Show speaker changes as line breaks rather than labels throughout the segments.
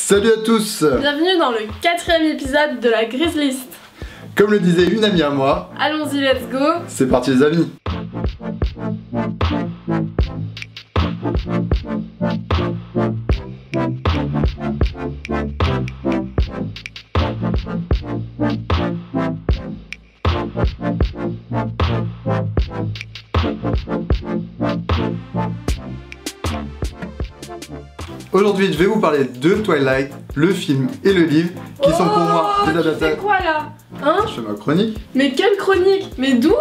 Salut à tous.
Bienvenue dans le 4e épisode de la Grizzlist.
Comme le disait une amie à moi,
allons-y, let's go.
C'est parti les amis. Aujourd'hui, je vais vous parler de Twilight, le film et le livre, qui sont pour moi des adaptations.
Tu fais quoi là? Hein?
Je fais ma chronique.
Mais quelle chronique? Mais d'où?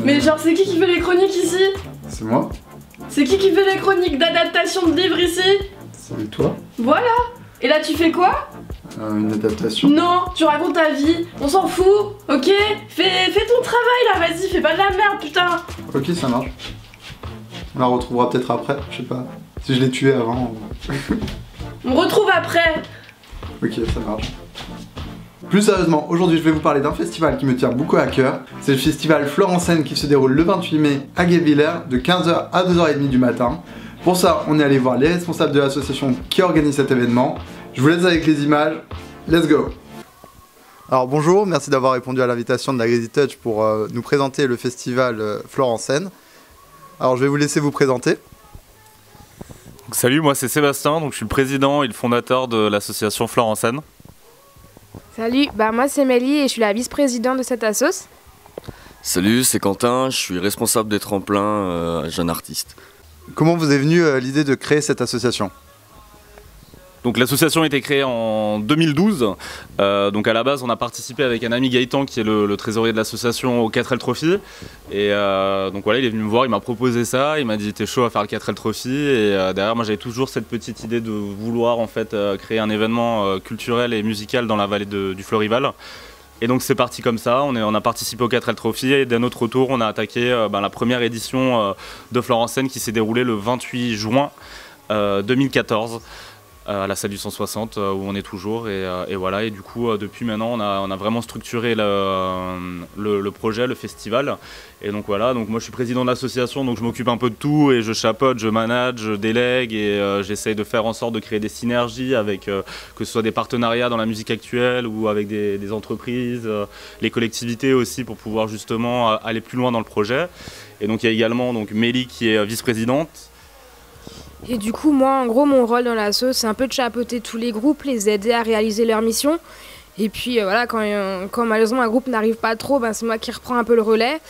Mais genre, c'est qui fait les chroniques ici?
C'est moi.
C'est qui fait les chroniques d'adaptation de livres ici?
C'est toi.
Voilà. Et là, tu fais quoi?
Une adaptation.
Non, tu racontes ta vie, on s'en fout, ok? Fais ton travail là, vas-y, fais pas de la merde, putain.
Ok, ça marche. On la retrouvera peut-être après, je sais pas. Si je l'ai tué avant.
On retrouve après.
Ok, ça marche. Plus sérieusement, aujourd'hui je vais vous parler d'un festival qui me tient beaucoup à cœur. C'est le festival Flore en Scène qui se déroule le 28 mai à Guebwiller de 15h à 2h30 du matin. Pour ça, on est allé voir les responsables de l'association qui organise cet événement. Je vous laisse avec les images. Let's go! Alors bonjour, merci d'avoir répondu à l'invitation de la Grizzly Touch pour nous présenter le festival Flore en Scène. Alors je vais vous laisser vous présenter.
Salut, moi c'est Sébastien, donc je suis le président et le fondateur de l'association Flore en Scène.
Salut, moi c'est Mélie et je suis la vice-présidente de cette assos.
Salut, c'est Quentin, je suis responsable des tremplins jeune artiste.
Comment vous est venue l'idée de créer cette association ?
Donc l'association a été créée en 2012, donc à la base on a participé avec un ami Gaëtan qui est le trésorier de l'association au 4L Trophy et donc voilà, il est venu me voir, il m'a proposé ça, il m'a dit t'es chaud à faire le 4L Trophy et derrière moi j'avais toujours cette petite idée de vouloir en fait créer un événement culturel et musical dans la vallée du Florival. Et donc c'est parti comme ça, on a participé au 4L Trophy et d'un autre tour on a attaqué la première édition de Flore en Scène qui s'est déroulée le 28 juin 2014. À la salle du 160 où on est toujours et voilà, et du coup depuis maintenant on a vraiment structuré le projet, le festival, et donc voilà, donc moi je suis président de l'association, donc je m'occupe un peu de tout et je chapeaute, je manage, je délègue et j'essaye de faire en sorte de créer des synergies avec que ce soit des partenariats dans la musique actuelle ou avec des entreprises, les collectivités aussi pour pouvoir justement aller plus loin dans le projet. Et donc il y a également donc Mélie qui est vice-présidente.
Et du coup, moi, en gros, mon rôle dans l'asso, c'est un peu de chapeauter tous les groupes, les aider à réaliser leur mission. Et puis voilà, quand malheureusement un groupe n'arrive pas trop, c'est moi qui reprends un peu le relais.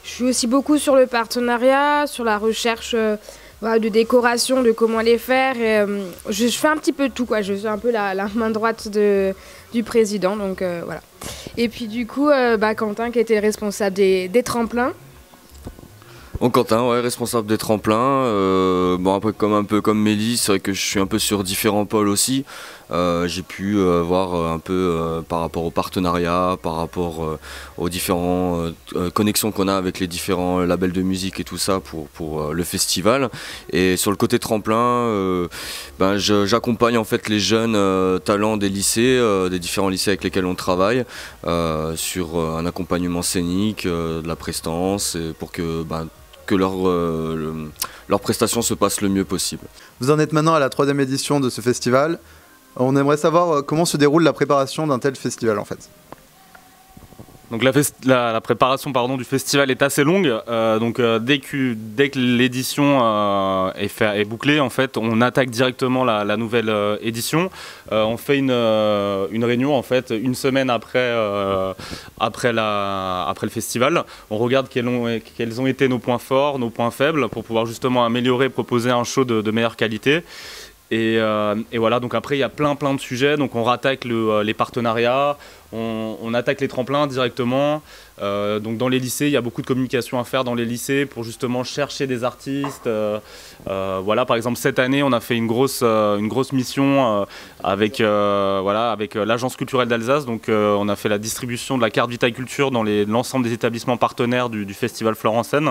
Je suis aussi beaucoup sur le partenariat, sur la recherche de décoration, de comment les faire. Et, je fais un petit peu de tout, quoi. Je suis un peu la main droite du président, donc voilà. Et puis du coup, Quentin qui était responsable des tremplins.
Quentin, ouais, responsable des tremplins. Après, un peu comme Mélie, c'est vrai que je suis un peu sur différents pôles aussi. J'ai pu voir un peu par rapport au partenariat, par rapport aux différentes connexions qu'on a avec les différents labels de musique et tout ça pour le festival. Et sur le côté tremplin, j'accompagne en fait les jeunes talents des lycées, des différents lycées avec lesquels on travaille, sur un accompagnement scénique, de la prestance, pour que leur prestation se passe le mieux possible.
Vous en êtes maintenant à la 3e édition de ce festival. On aimerait savoir comment se déroule la préparation d'un tel festival en fait.
Donc la préparation du festival est assez longue, dès que l'édition est bouclée, en fait, on attaque directement la nouvelle édition. On fait une réunion en fait une semaine après le festival. On regarde quels ont été nos points forts, nos points faibles, pour pouvoir justement améliorer, proposer un show de meilleure qualité. Et voilà, donc après il y a plein de sujets, donc on rattaque les partenariats, on attaque les tremplins directement. Donc dans les lycées, il y a beaucoup de communication à faire dans les lycées pour justement chercher des artistes. Voilà, par exemple cette année, on a fait une grosse mission avec l'Agence culturelle d'Alsace. Donc on a fait la distribution de la carte Vitaculture dans l'ensemble des établissements partenaires du festival Flore en Scène.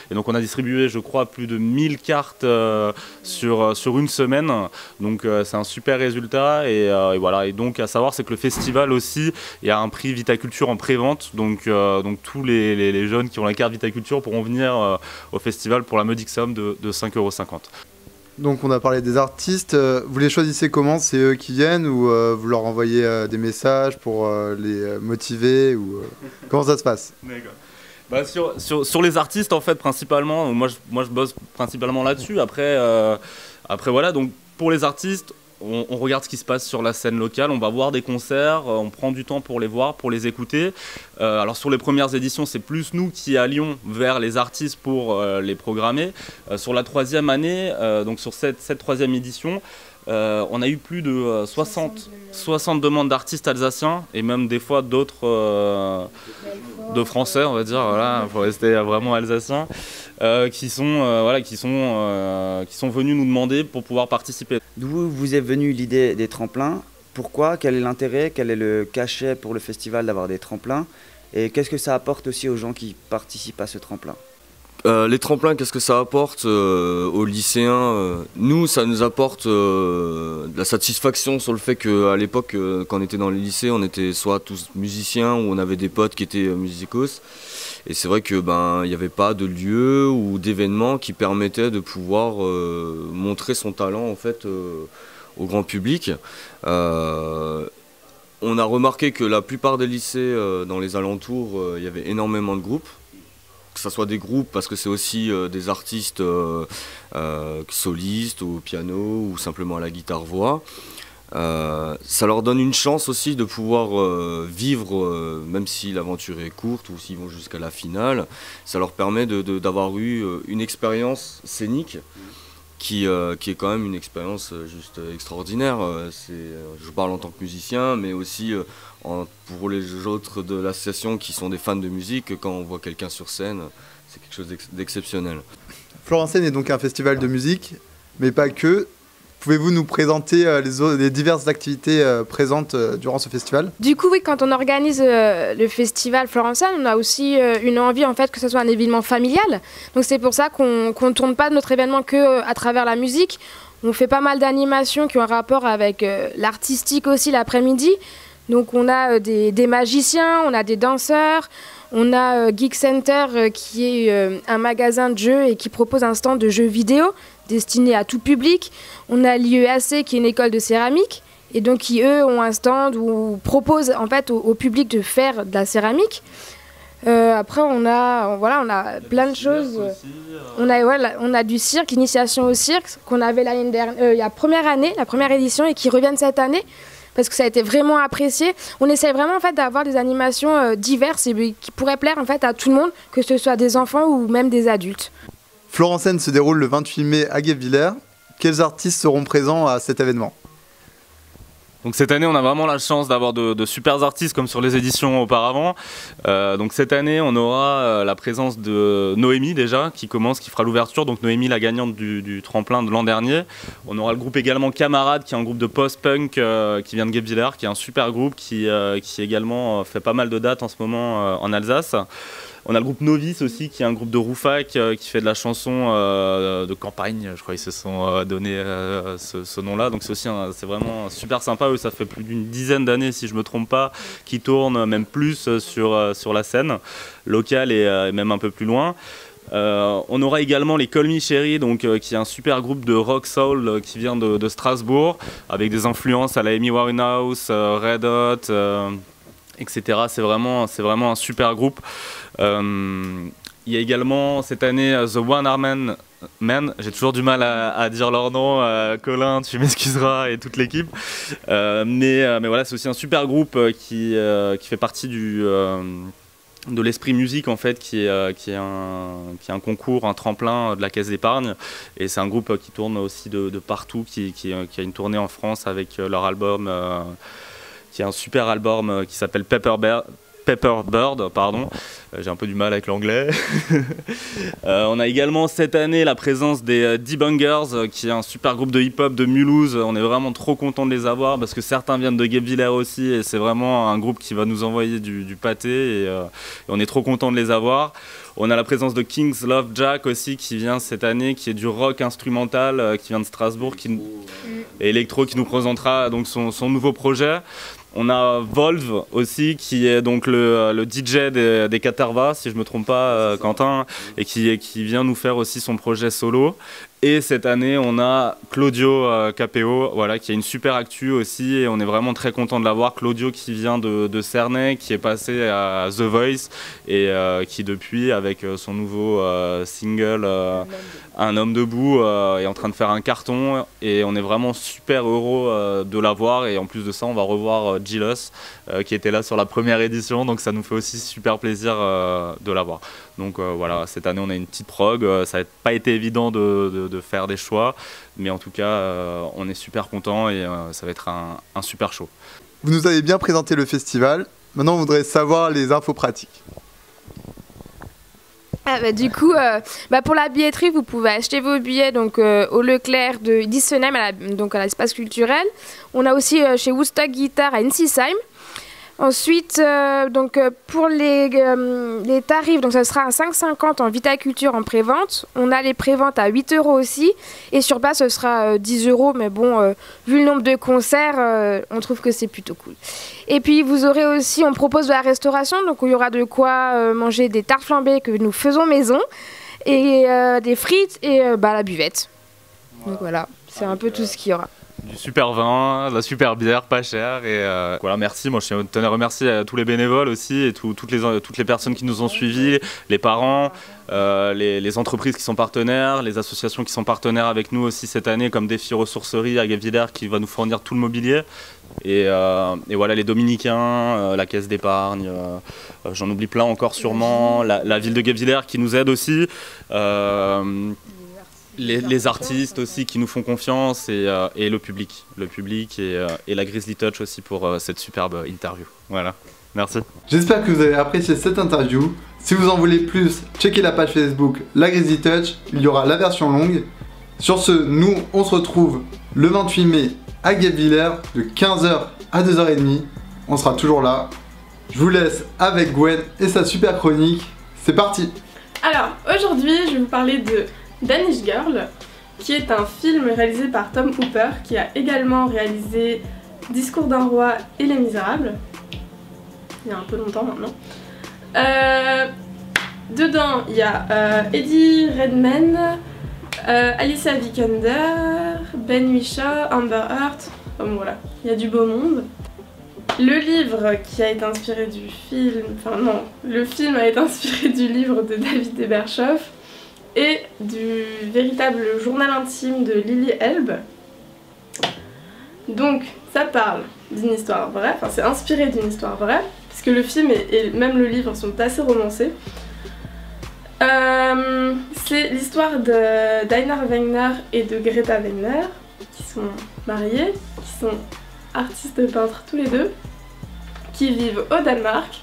Et donc on a distribué, je crois, plus de 1000 cartes sur une semaine. Donc c'est un super résultat. Et voilà. Et donc à savoir, c'est que le festival aussi, il y a un prix Vitaculture en pré-vente. Donc tous les jeunes qui ont la carte Vitaculture pourront venir au festival pour la modique somme de 5,50 €.
Donc on a parlé des artistes, vous les choisissez comment? C'est eux qui viennent ou vous leur envoyez des messages pour les motiver ou comment ça se passe?
D'accord. Bah, sur les artistes en fait principalement, moi je bosse principalement là-dessus. Après voilà, donc pour les artistes, on regarde ce qui se passe sur la scène locale, on va voir des concerts, on prend du temps pour les voir, pour les écouter. Alors sur les premières éditions, c'est plus nous qui allions vers les artistes pour les programmer. Sur la 3e année, donc sur cette 3e édition, on a eu plus de 60 demandes d'artistes alsaciens et même des fois d'autres de français, on va dire, voilà, pour rester vraiment alsaciens, qui sont venus nous demander pour pouvoir participer.
D'où vous est venue l'idée des tremplins? Pourquoi? Quel est l'intérêt? Quel est le cachet pour le festival d'avoir des tremplins? Et qu'est-ce que ça apporte aussi aux gens qui participent à ce tremplin?
Les tremplins, qu'est-ce que ça apporte aux lycéens? Nous, ça nous apporte de la satisfaction sur le fait qu'à l'époque, quand on était dans les lycées, on était soit tous musiciens ou on avait des potes qui étaient musicos. Et c'est vrai que il n'y avait pas de lieu ou d'événement qui permettait de pouvoir montrer son talent en fait au grand public. On a remarqué que la plupart des lycées dans les alentours, il y avait énormément de groupes. Que ce soit des groupes parce que c'est aussi des artistes solistes au piano ou simplement à la guitare-voix. Ça leur donne une chance aussi de pouvoir vivre, même si l'aventure est courte ou s'ils vont jusqu'à la finale, ça leur permet d'avoir eu une expérience scénique qui est quand même une expérience juste extraordinaire. Je parle en tant que musicien, mais aussi pour les autres de l'association qui sont des fans de musique, quand on voit quelqu'un sur scène, c'est quelque chose d'exceptionnel.
Florent en Scène est donc un festival de musique, mais pas que. Pouvez-vous nous présenter les diverses activités présentes durant ce festival?
Du coup, oui, quand on organise le festival Florent en Scène, on a aussi une envie en fait que ce soit un événement familial. Donc c'est pour ça qu'on ne tourne pas notre événement que à travers la musique. On fait pas mal d'animations qui ont un rapport avec l'artistique aussi l'après-midi. Donc on a des magiciens, on a des danseurs, on a Geek Center qui est un magasin de jeux et qui propose un stand de jeux vidéo destiné à tout public. On a l'IEAC qui est une école de céramique et donc qui eux ont un stand où proposent en fait au public de faire de la céramique. Après on a plein de choses. On a du cirque, initiation au cirque qu'on avait l'année dernière, la première édition et qui reviennent cette année. Parce que ça a été vraiment apprécié. On essaie vraiment en fait d'avoir des animations diverses et qui pourraient plaire en fait à tout le monde, que ce soit des enfants ou même des adultes.
Florent en Scène se déroule le 28 mai à Guebwiller. Quels artistes seront présents à cet événement?
Donc cette année, on a vraiment la chance d'avoir de super artistes comme sur les éditions auparavant. Donc cette année, on aura la présence de Noémie déjà, qui fera l'ouverture. Donc Noémie, la gagnante du tremplin de l'an dernier. On aura le groupe également Camarades, qui est un groupe de post-punk qui vient de Guebwiller, qui est un super groupe qui également fait pas mal de dates en ce moment en Alsace. On a le groupe Novice aussi, qui est un groupe de Roufac qui fait de la chanson de campagne. Je crois qu'ils se sont donné ce nom-là. Donc c'est vraiment super sympa. Eux, ça fait plus d'une dizaine d'années, si je me trompe pas, qu'ils tournent, même plus sur la scène locale et même un peu plus loin. On aura également les Call Me Cherry, donc qui est un super groupe de rock soul qui vient de Strasbourg, avec des influences à la Amy Winehouse, Red Hot, etc. C'est vraiment un super groupe. Il y a également cette année The One Arm Men, j'ai toujours du mal à dire leur nom, Colin, tu m'excuseras, et toute l'équipe. Mais voilà, c'est aussi un super groupe qui fait partie de l'Esprit Musique en fait, qui est un concours, un tremplin de la Caisse d'épargne, et c'est un groupe qui tourne aussi de partout, qui a une tournée en France avec leur album, qui est un super album qui s'appelle Pepper Bird, pardon. J'ai un peu du mal avec l'anglais. On a également cette année la présence des D-Bungers, qui est un super groupe de hip-hop de Mulhouse. On est vraiment trop content de les avoir parce que certains viennent de Guebwiller aussi, et c'est vraiment un groupe qui va nous envoyer du pâté, et on est trop content de les avoir. On a la présence de Kings Love Jack aussi qui vient cette année, qui est du rock instrumental, qui vient de Strasbourg, et Electro, qui nous présentera donc son nouveau projet. On a Volve aussi, qui est donc le DJ des Catarva, si je ne me trompe pas, Quentin, et qui vient nous faire aussi son projet solo. Et cette année, on a Claudio Capéo, voilà, qui a une super actu aussi, et on est vraiment très content de l'avoir. Claudio qui vient de Cernay, qui est passé à The Voice, et qui depuis, avec son nouveau single Un homme debout, est en train de faire un carton, et on est vraiment super heureux de l'avoir. Et en plus de ça, on va revoir Gilles, qui était là sur la première édition, donc ça nous fait aussi super plaisir de l'avoir. Donc voilà, cette année on a une petite prog, ça n'a pas été évident de faire des choix, mais en tout cas on est super content et ça va être un super show.
Vous nous avez bien présenté le festival, maintenant on voudrait savoir les infos pratiques.
Du coup, pour la billetterie, vous pouvez acheter vos billets donc, au Leclerc de d'Issenheim, donc à l'espace culturel. On a aussi chez Woodstock Guitar à Ensisheim. Ensuite, pour les tarifs, donc ça sera à 5,50 en Vitaculture en pré-vente. On a les pré-ventes à 8 € aussi. Et sur place, ce sera 10 €. Mais bon, vu le nombre de concerts, on trouve que c'est plutôt cool. Et puis, vous aurez aussi, on propose de la restauration. Donc, il y aura de quoi manger des tartes flambées que nous faisons maison. Et des frites et la buvette. Donc voilà, c'est un peu tout ce qu'il y aura.
Du super vin, de la super bière, pas chère, et voilà, merci. Moi, je tenais à remercier toutes les bénévoles aussi, et toutes les personnes qui nous ont suivis, les parents, les entreprises qui sont partenaires, les associations qui sont partenaires avec nous aussi cette année, comme Défi Ressourcerie à Guebwiller qui va nous fournir tout le mobilier. Et voilà, les Dominicains, la Caisse d'épargne, j'en oublie plein encore sûrement, la ville de Guebwiller qui nous aide aussi. Les artistes aussi qui nous font confiance, et le public et la Grizzly Touch aussi pour cette superbe interview. Voilà, merci.
J'espère que vous avez apprécié cette interview. Si vous en voulez plus, checkez la page Facebook La Grizzly Touch, il y aura la version longue. Sur ce, nous on se retrouve le 28 mai à Guebwiller de 15h à 2h30. On sera toujours là. Je vous laisse avec Gwen et sa super chronique. C'est parti.
Alors, aujourd'hui, je vais vous parler de Danish Girl, qui est un film réalisé par Tom Hooper, qui a également réalisé Discours d'un roi et Les Misérables, il y a un peu longtemps maintenant. Dedans, il y a Eddie Redmayne, Alicia Vikander, Ben Whishaw, Amber Heard, bon voilà, il y a du beau monde. Le livre qui a été inspiré du film, le film a été inspiré du livre de David Ebershoff et du véritable journal intime de Lily Elbe. Donc ça parle d'une histoire vraie, c'est inspiré d'une histoire vraie, puisque le film et même le livre sont assez romancés. C'est l'histoire d'Einar Wegener et de Greta Wegener, qui sont mariés, qui sont artistes peintres tous les deux, qui vivent au Danemark.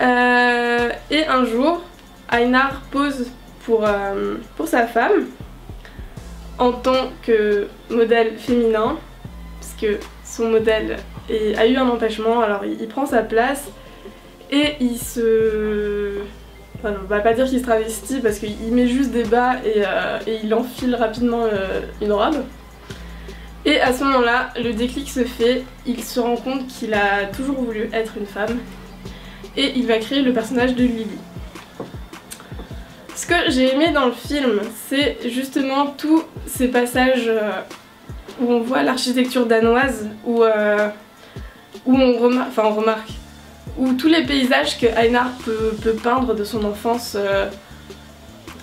Et un jour, Einar pose pour sa femme en tant que modèle féminin, puisque son modèle a eu un empêchement, alors il prend sa place et il se... Enfin, on va pas dire qu'il se travestit parce qu'il met juste des bas et il enfile rapidement une robe. Et à ce moment-là, le déclic se fait, il se rend compte qu'il a toujours voulu être une femme et il va créer le personnage de Lily. Ce que j'ai aimé dans le film, c'est justement tous ces passages où on voit l'architecture danoise, où on remarque, où tous les paysages que Einar peut peindre de son enfance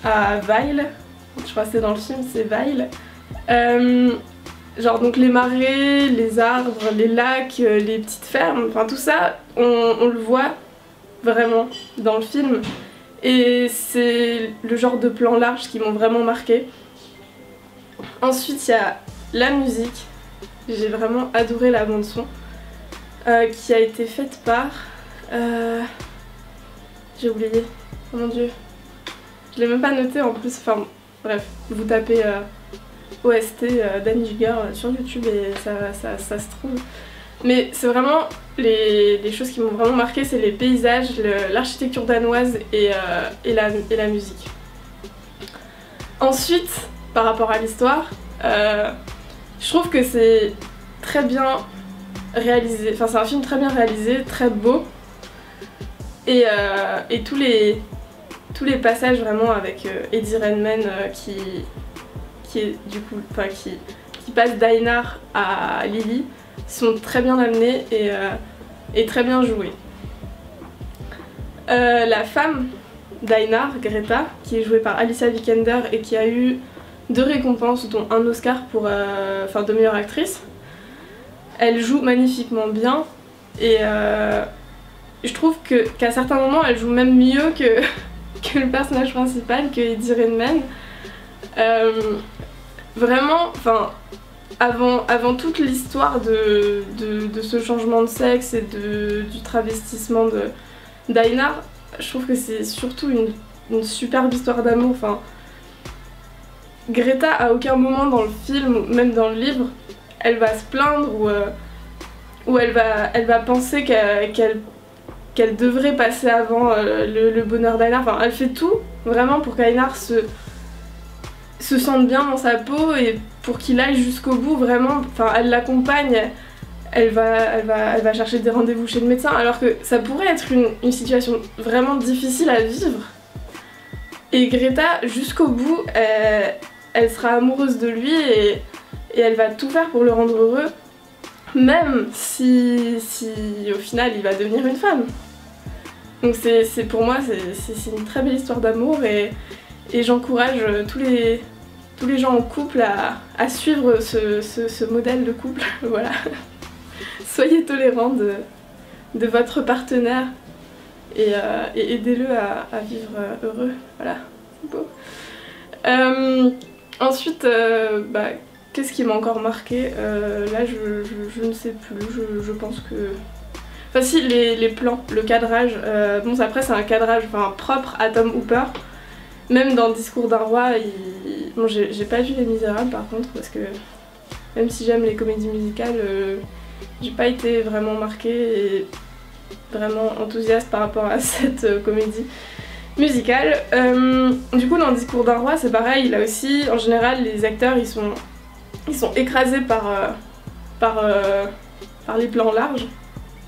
à Vejle, je crois que c'est dans le film, c'est Vejle. Genre donc les marais, les arbres, les lacs, les petites fermes, enfin tout ça, on le voit vraiment dans le film. Et c'est le genre de plan large qui m'ont vraiment marqué. Ensuite il y a la musique, j'ai vraiment adoré la bande son, qui a été faite par... j'ai oublié, oh mon dieu, je l'ai même pas noté en plus, enfin bref, vous tapez OST Danish Girl sur YouTube et ça se trouve. Mais c'est vraiment les choses qui m'ont vraiment marqué, c'est les paysages, l'architecture danoise et la musique. Ensuite, par rapport à l'histoire, je trouve que c'est très bien réalisé, enfin c'est un film très bien réalisé, très beau. Et tous les passages vraiment avec Eddie Redmayne qui est du coup, enfin qui passe d'Einar à Lily sont très bien amenés et très bien joués. La femme d'Einar, Greta, qui est jouée par Alicia Vikander et qui a eu 2 récompenses dont un Oscar pour de meilleure actrice. Elle joue magnifiquement bien et je trouve qu'à certains moments elle joue même mieux que le personnage principal, que Eddie Redmayne. Vraiment, enfin, avant toute l'histoire de ce changement de sexe et du travestissement d'Einar, je trouve que c'est surtout une superbe histoire d'amour. Enfin, Greta, à aucun moment dans le film, ou même dans le livre, elle va se plaindre ou elle va penser qu'elle devrait passer avant le bonheur d'Einar. Enfin, elle fait tout vraiment pour qu'Einar se sente bien dans sa peau et pour qu'il aille jusqu'au bout, vraiment. Enfin, elle l'accompagne, elle va chercher des rendez-vous chez le médecin, alors que ça pourrait être une situation vraiment difficile à vivre. Et Greta, jusqu'au bout, elle sera amoureuse de lui et elle va tout faire pour le rendre heureux, même si au final il va devenir une femme. Donc pour moi c'est une très belle histoire d'amour et j'encourage tous les gens en couple à suivre ce modèle de couple. Voilà. Soyez tolérants de votre partenaire et aidez-le à vivre heureux. Voilà, c'est beau. Ensuite, qu'est-ce qui m'a encore marqué? Là, je ne sais plus, je pense que... Enfin si, les plans, le cadrage, bon après c'est un cadrage propre à Tom Hooper. Même dans Discours d'un roi, bon j'ai pas vu Les Misérables par contre, parce que même si j'aime les comédies musicales, j'ai pas été vraiment marquée et vraiment enthousiaste par rapport à cette comédie musicale. Du coup dans Discours d'un roi c'est pareil, là aussi en général les acteurs ils sont écrasés par les plans larges,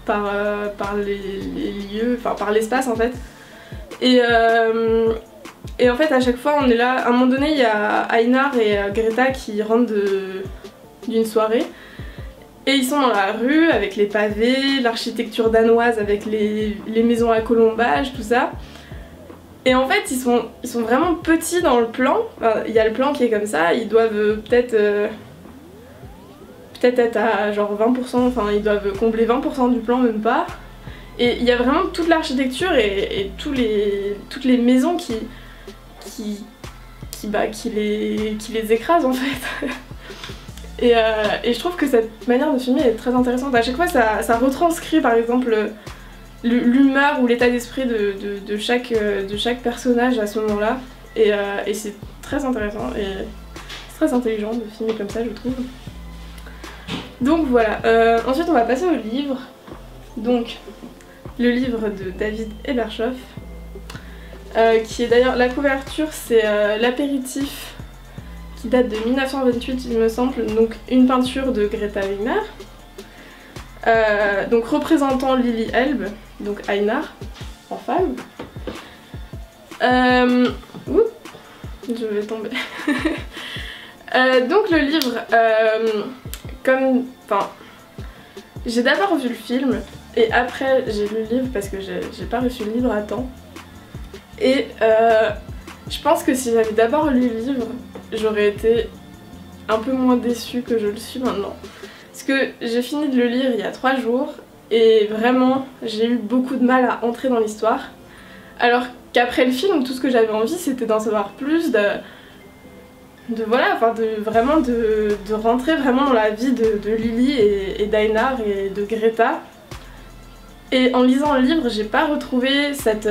par les lieux, enfin par l'espace en fait. Et en fait à chaque fois on est là, à un moment donné il y a Einar et Greta qui rentrent d'une soirée et ils sont dans la rue avec les pavés, l'architecture danoise avec les maisons à colombage, tout ça. Et en fait ils sont vraiment petits dans le plan, enfin, il y a le plan qui est comme ça, ils doivent peut-être être à genre 20%, enfin ils doivent combler 20% du plan, même pas. Et il y a vraiment toute l'architecture et toutes les maisons qui les écrasent en fait. Et je trouve que cette manière de filmer est très intéressante. À chaque fois ça retranscrit par exemple l'humeur ou l'état d'esprit de chaque personnage à ce moment-là. Et c'est très intéressant et c'est très intelligent de filmer comme ça je trouve. Donc voilà, ensuite on va passer au livre. Donc le livre de David Ebershoff, qui est d'ailleurs, la couverture c'est l'apéritif qui date de 1928 il me semble, donc une peinture de Greta Wigner, donc représentant Lily Elbe, donc Einar en femme. Je vais tomber. Donc le livre, j'ai d'abord vu le film et après j'ai lu le livre parce que j'ai pas reçu le livre à temps. Et je pense que si j'avais d'abord lu le livre, j'aurais été un peu moins déçue que je le suis maintenant. Parce que j'ai fini de le lire il y a 3 jours et vraiment j'ai eu beaucoup de mal à entrer dans l'histoire. Alors qu'après le film, tout ce que j'avais envie c'était d'en savoir plus, de rentrer vraiment dans la vie de Lily et d'Einar et de Greta. Et en lisant le livre, j'ai pas retrouvé cet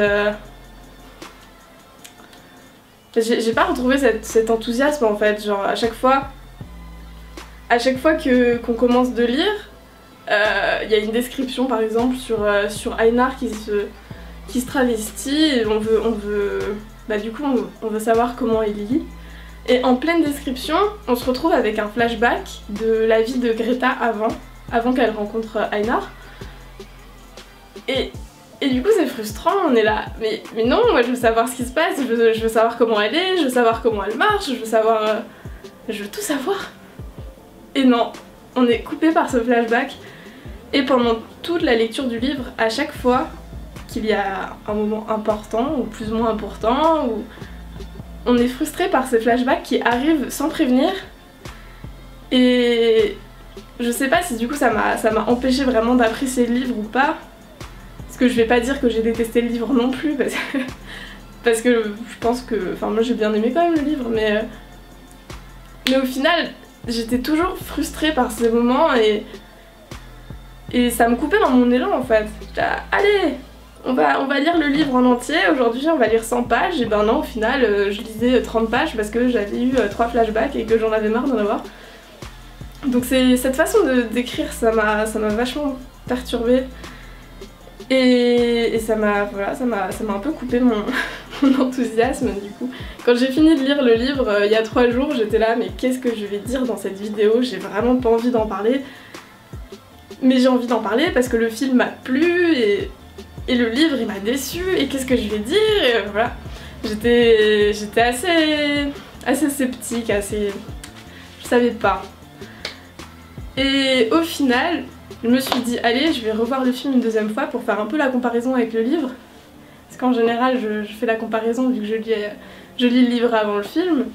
enthousiasme en fait. Genre à chaque fois qu'on commence de lire, y a une description par exemple sur Einar qui se travestit et on veut savoir comment est Lily. Et en pleine description, on se retrouve avec un flashback de la vie de Greta avant qu'elle rencontre Einar. Et du coup c'est frustrant, on est là, mais non, moi je veux savoir ce qui se passe, je veux savoir comment elle est, je veux savoir comment elle marche, je veux savoir je veux tout savoir. Et non, on est coupé par ce flashback. Et pendant toute la lecture du livre, à chaque fois qu'il y a un moment important ou plus ou moins important, ou on est frustré par ces flashbacks qui arrivent sans prévenir. Et je sais pas si du coup ça m'a empêché vraiment d'apprécier le livre ou pas. Parce que je vais pas dire que j'ai détesté le livre non plus, parce que je pense que... Enfin moi j'ai bien aimé quand même le livre, mais au final j'étais toujours frustrée par ces moments et ça me coupait dans mon élan en fait. J'étais là, allez, on va lire le livre en entier, aujourd'hui on va lire 100 pages, et ben non au final je lisais 30 pages parce que j'avais eu 3 flashbacks et que j'en avais marre d'en avoir. Donc cette façon d'écrire ça m'a vachement perturbée et ça m'a un peu coupé mon enthousiasme du coup. Quand j'ai fini de lire le livre il y a 3 jours, j'étais là mais qu'est-ce que je vais dire dans cette vidéo, j'ai vraiment pas envie d'en parler. Mais j'ai envie d'en parler parce que le film m'a plu et le livre il m'a déçu et qu'est-ce que je vais dire et voilà. J'étais assez sceptique, je savais pas. Et au final, je me suis dit allez je vais revoir le film une deuxième fois pour faire un peu la comparaison avec le livre. Parce qu'en général je fais la comparaison vu que je lis le livre avant le film.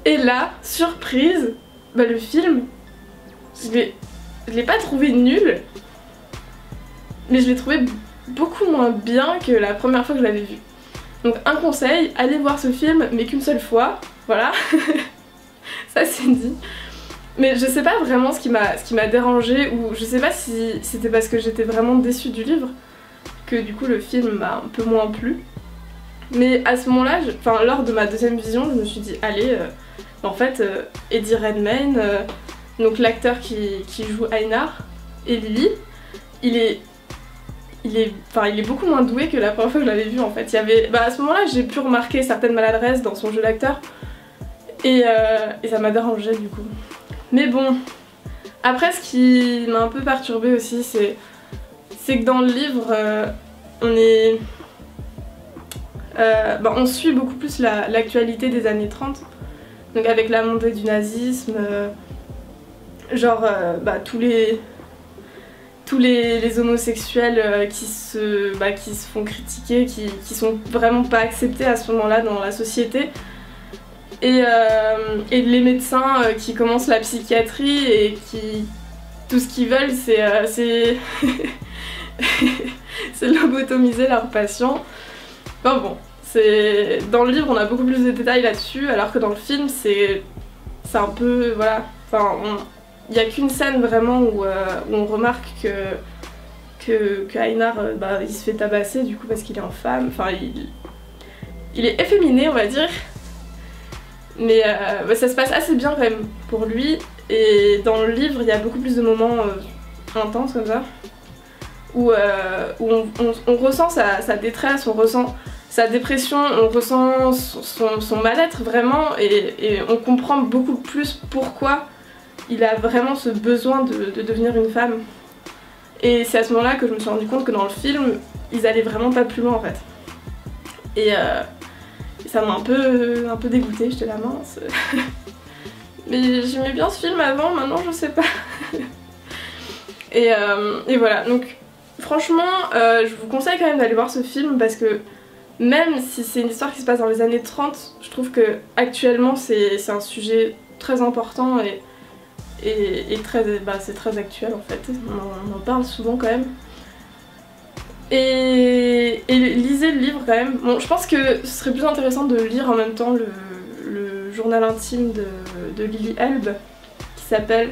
Et là, surprise, bah, le film, je l'ai pas trouvé nul, mais je l'ai trouvé beaucoup moins bien que la première fois que je l'avais vu. Donc un conseil, allez voir ce film, mais qu'une seule fois, voilà, ça c'est dit. Mais je sais pas vraiment ce qui m'a dérangée, ou je sais pas si c'était parce que j'étais vraiment déçue du livre, que du coup le film m'a un peu moins plu. Mais à ce moment-là, lors de ma deuxième vision, je me suis dit, allez, en fait, Eddie Redmayne, donc l'acteur qui joue Einar et Lily, il est beaucoup moins doué que la première fois que je l'avais vu en fait. À ce moment-là j'ai pu remarquer certaines maladresses dans son jeu d'acteur et ça m'a dérangé du coup. Mais bon, après ce qui m'a un peu perturbée aussi c'est que dans le livre on suit beaucoup plus l'actualité des années 30, donc avec la montée du nazisme, tous les homosexuels qui se font critiquer, qui sont vraiment pas acceptés à ce moment-là dans la société. Et les médecins qui commencent la psychiatrie et tout ce qu'ils veulent c'est lobotomiser leurs patients. Enfin bon, dans le livre on a beaucoup plus de détails là-dessus, alors que dans le film c'est un peu, voilà, il n'y a qu'une scène vraiment où on remarque que Einar il se fait tabasser du coup parce qu'il est en femme, il est efféminé on va dire, mais ça se passe assez bien quand même pour lui. Et dans le livre il y a beaucoup plus de moments intenses comme ça, où on ressent sa détresse, on ressent sa dépression, on ressent son mal-être vraiment, et on comprend beaucoup plus pourquoi il a vraiment ce besoin de devenir une femme. Et c'est à ce moment-là que je me suis rendu compte que dans le film, ils allaient vraiment pas plus loin en fait. Et ça m'a un peu dégoûtée, j'étais là mince. Mais j'aimais bien ce film avant, maintenant je sais pas. Et voilà, donc franchement, je vous conseille quand même d'aller voir ce film parce que même si c'est une histoire qui se passe dans les années 30, je trouve que actuellement c'est un sujet très important et c'est très actuel en fait, on en parle souvent quand même. Et lisez le livre quand même. Bon, je pense que ce serait plus intéressant de lire en même temps le journal intime de Lily Elbe qui s'appelle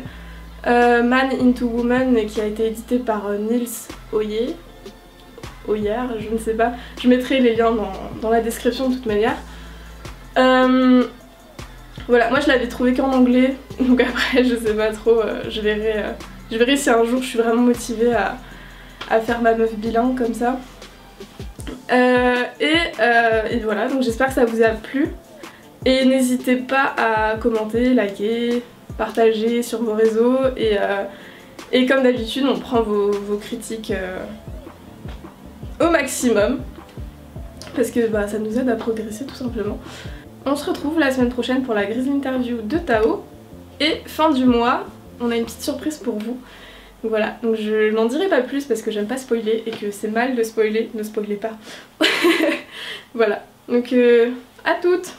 Man into Woman et qui a été édité par Niels Hoyer, je ne sais pas. Je mettrai les liens dans la description de toute manière. Voilà, moi je l'avais trouvé qu'en anglais, donc après je sais pas trop, je verrai si un jour je suis vraiment motivée à faire ma meuf bilingue comme ça. Et voilà, donc j'espère que ça vous a plu. Et n'hésitez pas à commenter, liker, partager sur vos réseaux et comme d'habitude on prend vos critiques au maximum parce que ça nous aide à progresser tout simplement. on se retrouve la semaine prochaine pour la grise interview de Tao. Et fin du mois, on a une petite surprise pour vous. Donc voilà, donc je n'en dirai pas plus parce que j'aime pas spoiler et que c'est mal de spoiler, ne spoilez pas. Voilà, donc à toutes!